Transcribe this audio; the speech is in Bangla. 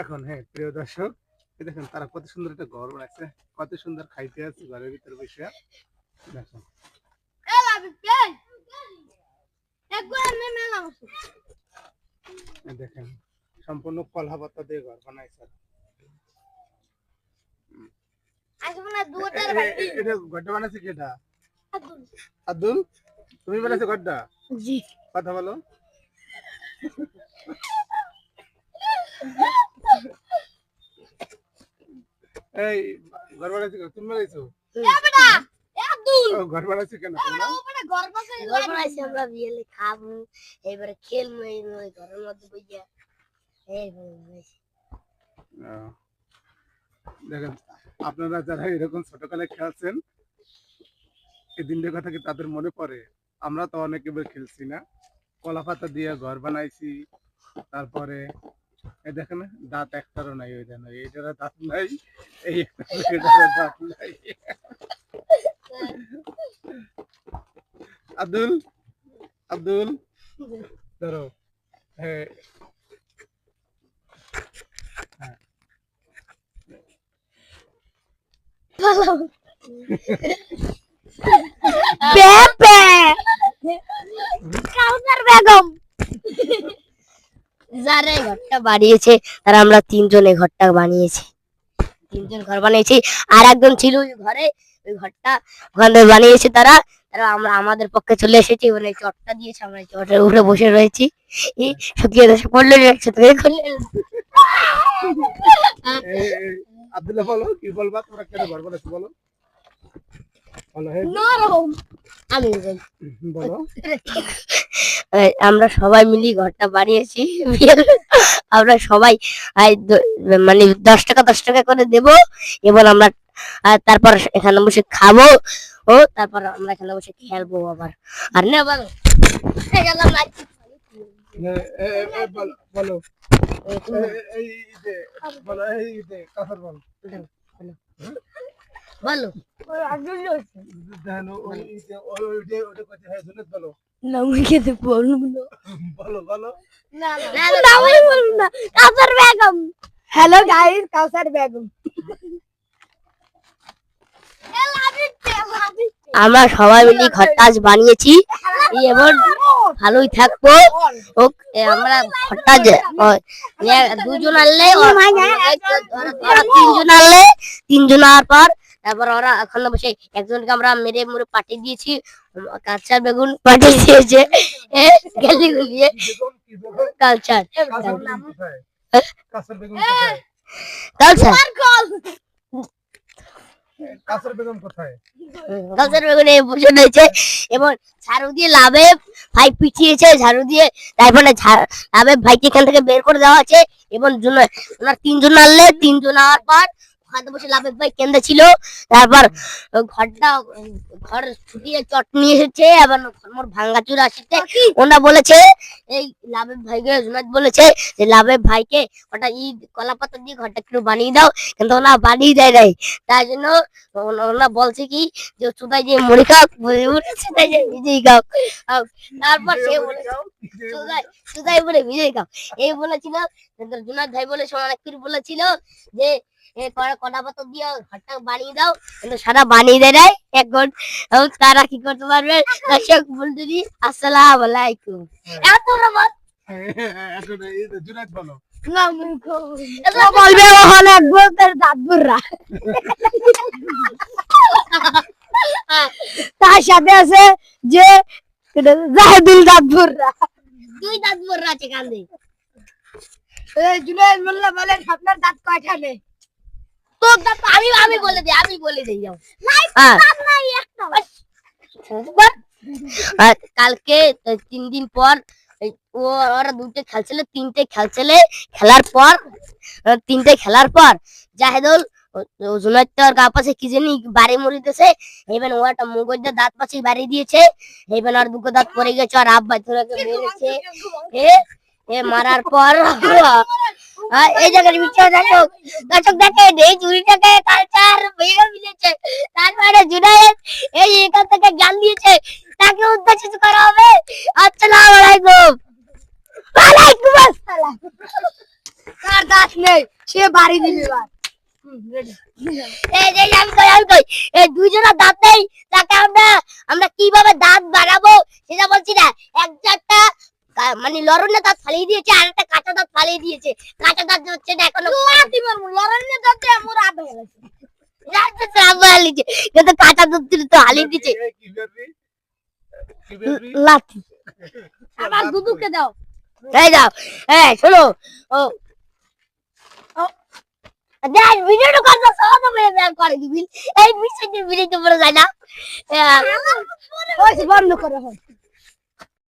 এখন হ্যাঁ প্রিয় দর্শক দেখেন তারা কত সুন্দর একটা ঘর বানাইছে, কত সুন্দর খাইতে আছে ঘরের ভিতরে বসে। দেখেন দেখেন সম্পূর্ণ কলা পাতা দিয়ে ঘর বানাইছে। এটা ঘরটা বানাইছে কেটা? আব্দুল, তুমি বানাইছো ঘরটা? জি। কথা বলো। এই ঘর বানাইছো তুমি বানাইছো? ঘর বানাইছো কেন তোমরা? ঘর বানাইছি আমরা বিয়েলে খাবো, এবারে খেলবো এই ঘরের মধ্যে বইয়া। দেখেন আপনারা যারা এরকম ছোটকালে খেলছেন এই দিনটার কথা কি তাদের মনে পড়ে? আমরা তো অনেক এবার খেলছি না, কলা পাতা দিয়ে ঘর বানাইছি। তারপরে এই দেখেন দাঁত একটারও নাই, ওই দেন এইটারও দাঁত নাই, এই এটারও দাঁত নাই। আব্দুল আব্দুল ধরো। হ্যাঁ যারা এই ঘরটা বানিয়েছে তারা আমরা তিনজন এই ঘরটা বানিয়েছি, তিনজন ঘর বানিয়েছি। আর একজন ছিল ওই ঘরে, ওই ঘরটা ওখানে বানিয়েছে তারা। আমরা আমাদের পক্ষে চলে এসেছি, ওরা এই চটটা দিয়েছে, আমরা এই চটের উপরে বসে রয়েছি। শুকিয়ে দেশে পড়লে আব্দুল্লাহ বলো কি বলবা, তোমরা কেন ঘর বানাইছো বলো? আমি বলো। আমরা সবাই মিলে ঘরটা বানিয়েছি। আমরা সবাই মানে 10 টাকা করে দেব এবং আমরা তারপর এখানে বসে খাবো, ও তারপর আমরা এখানে বসে খেলবো আবার। আর না বলো বলো বলো হ্যালো গাইস, কাউসার বেগম। আমরা সবাই মিলে ঘরটা আজ বানিয়েছি এবং ভালোই থাকবো। আমরা ঘরটা দুজন আনলে তিনজন আনলে, তিনজন আনার পর তারপর ওরা এখন বসে একজনকে আমরা মেরে মুড়ে পাঠিয়ে দিয়েছি, কাঁচা বেগুন পাঠিয়ে দিয়েছে গেলি গুলিয়ে কালচার এবং ঝাড়ু দিয়ে লাভে ভাই পিছিয়েছে, ঝাড়ু দিয়ে তারপরে লাভে ভাইকে এখান থেকে বের করে দেওয়া আছে। এবং ওনার তিনজন আনলে, তিনজন আনার পর ওখানে বসে লাভে ভাই কেন্দ্রে ছিল। তারপর ঘর ছুটিয়ে চট নিয়ে এসেছে, আবার মোর ভাঙ্গাচুর আসছে। ওনারা বলেছে এই লাভের ভাইকে, জুনাদ বলেছে যে লাভের ভাইকে ওটা কলা পাতা দিয়ে ঘরটা একটু বানিয়ে দাও, কিন্তু ওনা বানিয়ে দেয় নাই। তাই জন্য ওনা বলছে কি যে চুদাই যে মুড়ি খাও, চুদাই যে ভিজেই খাও। তারপর সে বলেছে চুদাই বলে ভিজেই খাও এই বলেছিল। জুনাদ ভাই বলে অনেক কিছু বলেছিল যে কলা পাতা দিয়ে ঘরটা বানিয়ে দাও, কিন্তু সারা বানিয়ে দেয় নাই এখন। তারা কি করতে পারবে? দর্শক বন্ধুরি আসসালামু আলাইকুম। এত রকম বলো বলবে ওখানে একবার দাদুরা, তার সাথে আছে যে জাহেদুল দাদুরা, দুই দাদুরা আছে কান্দে। জুনায়েদ মোল্লা বলেন আপনার দাঁত কয়টা নেই? তোর দাঁত আমি বলে দিই যাও। কালকে 3 দিন পর ওরা দুটো খেলছিল, খেলার পর জাহেদুল জুনাইদর গা পাশে কি জানি বাড়ি মুড়ি দিয়েছে। এবার ওটা মুগজের দাঁত পাশে বাড়ি দিয়েছে, এবার আর দুটো দাঁত পড়ে গেছে। আর আব্বা ধরে মেরেছে। মারার পর এই জায়গায় দর্শক দেখেন এই চুরিটাকে কালচার মিলেছে। তারপরে জুনায়েদ এই এখান থেকে জ্ঞান দিয়েছে, তাকে উদ্দেশ্য করা হবে। আসসালামু আলাইকুম। ওয়ালাইকুম আসসালাম। দাঁত নেই সে বাড়ি দিবে এবার রেডি এই যে আমি কই এই দুইজনের দাঁত নেই, তাকে আমরা কিভাবে দাঁত বানাবো সেটা বলছি না। একটা মানে লরণের দাঁত ফালিয়ে দিয়েছে, আর একটা কাঁচা দাঁত ফালিয়ে দিয়েছে। কাঁচা দাঁত হচ্ছে না এখনো, লাতি মারমু লড়াইনে দাঁতে মোর আবে গেছে কিন্তু কাঁচা দাঁত তো হালিয়ে দিচ্ছে। কি বেরবি কি বেরবি লাতি আমার দুদুকে দাও এই যাও, শোনো, ও দেখ ভিডিওটা কত সহজ করে করে দিবি, এই মিশে ভিডিও তো বড় যায় না। ওই বন্ধ করে হয়